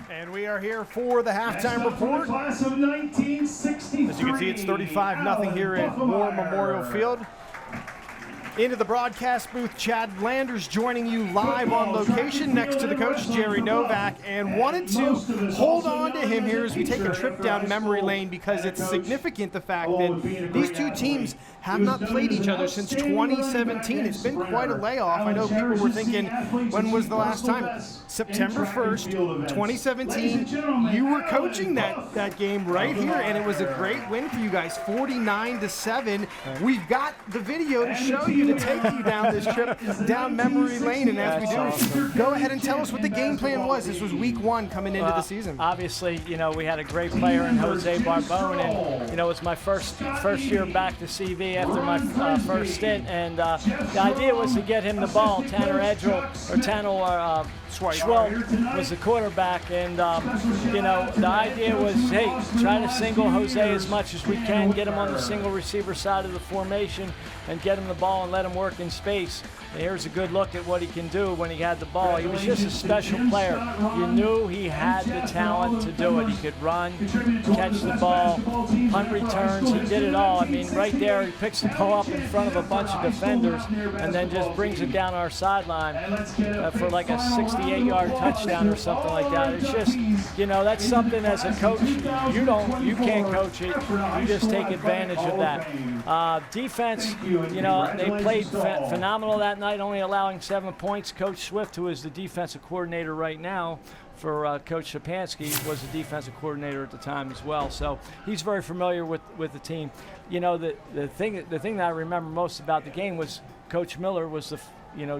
And we are here for the halftime report. Class of 1963. As you can see, it's 35-0 here at War Memorial Field. Into the broadcast booth, Chad Landers joining you live on location next to the coach, Jerry Novak, and wanted to hold on to him here as we take a trip down memory lane because it's significant the fact that these two teams have not played each other since 2017. It's been quite a layoff. I know people were thinking, when was the last time? September 1st, 2017. You were coaching that game right here, and it was a great win for you guys, 49-7. We've got the video to show you, to take you down this trip down memory lane, and as we do, go ahead and tell us what the game plan was. This was week one coming into the season. Obviously, you know, we had a great player in Jose Barbone, and, you know, it's my first year back to CV after my first stint, and the idea was to get him the ball. Tanner Schwell was the quarterback, and, you know, the idea was, hey, try to single Jose as much as we can, get him on the single receiver side of the formation, and get him the ball and let him work in space. And here's a good look at what he can do when he had the ball. He was just a special player. You knew he had the talent to do it. He could run, catch the ball, punt returns. He did it all. I mean, right there, he picks the ball up in front of a bunch of defenders and then just brings it down our sideline for like a 68-yard touchdown or something like that. It's just, you know, that's something as a coach, you can't coach it. You just take advantage of that. Defense, you know, they played phenomenal that night, only allowing 7 points. Coach Swift, who is the defensive coordinator right now for Coach Shapansky, was the defensive coordinator at the time as well. So he's very familiar with the team. You know, the thing that I remember most about the game was Coach Miller was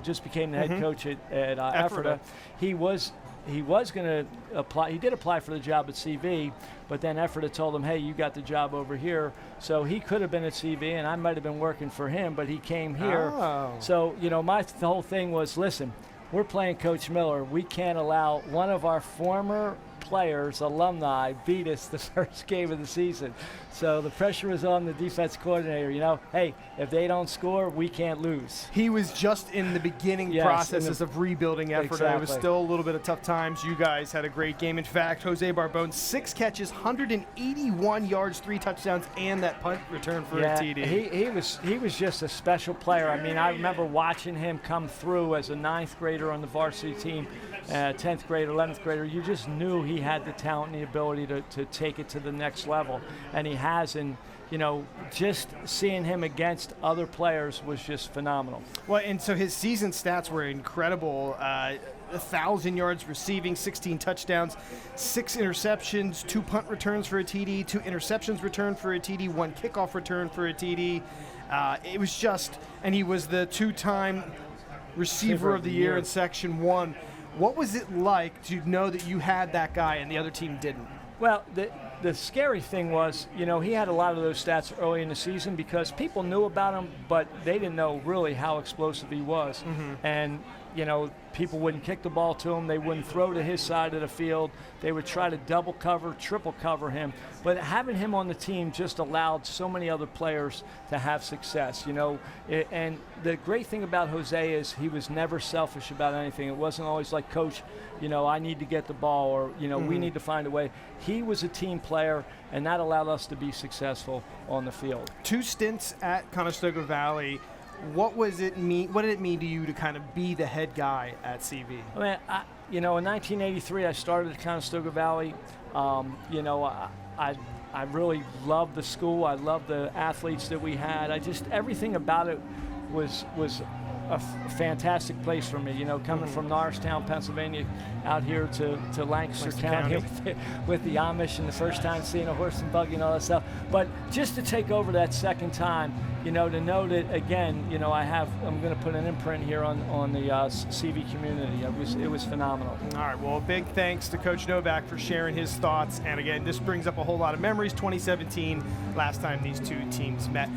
just became the head coach at Ephrata. He was going to apply. He did apply for the job at CV, but then Ephrata told him, hey, you got the job over here. So he could have been at CV, and I might have been working for him, but he came here. Oh. So, you know, the whole thing was, listen, we're playing Coach Miller. We can't allow one of our former players, alumni, beat us the first game of the season. So the pressure was on the defense coordinator, you know, hey, if they don't score, we can't lose. He was just in the beginning processes of rebuilding effort. Exactly. It was still a little bit of tough times. You guys had a great game. In fact, Jose Barbone, 6 catches, 181 yards, 3 touchdowns, and that punt return for a TD. He was just a special player. I mean, I remember watching him come through as a 9th grader on the varsity team, 10th grader, 11th grader. You just knew he had the talent and the ability to take it to the next level, and he has. And you know, just seeing him against other players was just phenomenal. Well, and so his season stats were incredible. 1,000 yards receiving, 16 touchdowns, 6 interceptions, 2 punt returns for a TD, 2 interceptions returned for a TD, 1 kickoff return for a TD. It was just, and he was the 2-time receiver of the year in Section 1. What was it like to know that you had that guy and the other team didn't? Well, the scary thing was, you know, he had a lot of those stats early in the season because people knew about him, but they didn't know really how explosive he was. Mm-hmm. And, you know, people wouldn't kick the ball to him. They wouldn't throw to his side of the field. They would try to double cover, triple cover him. But having him on the team just allowed so many other players to have success, you know. And the great thing about Jose is he was never selfish about anything. It wasn't always like, Coach, you know, I need to get the ball, or, you know, we need to find a way. He was a team player, and that allowed us to be successful on the field. 2 stints at Conestoga Valley. What did it mean to you to kind of be the head guy at CV? I mean, you know, in 1983, I started at Conestoga Valley. You know, I really loved the school. I loved the athletes that we had. Everything about it was a fantastic place for me, you know, coming from Norristown, Pennsylvania, out here to Lancaster County with the Amish, and the first time seeing a horse and buggy and all that stuff. But just to take over that second time, you know, to know that, again, you know, I'm going to put an imprint here on the CV community. It was phenomenal. All right, well, a big thanks to Coach Novak for sharing his thoughts. And again, this brings up a whole lot of memories. 2017, last time these two teams met.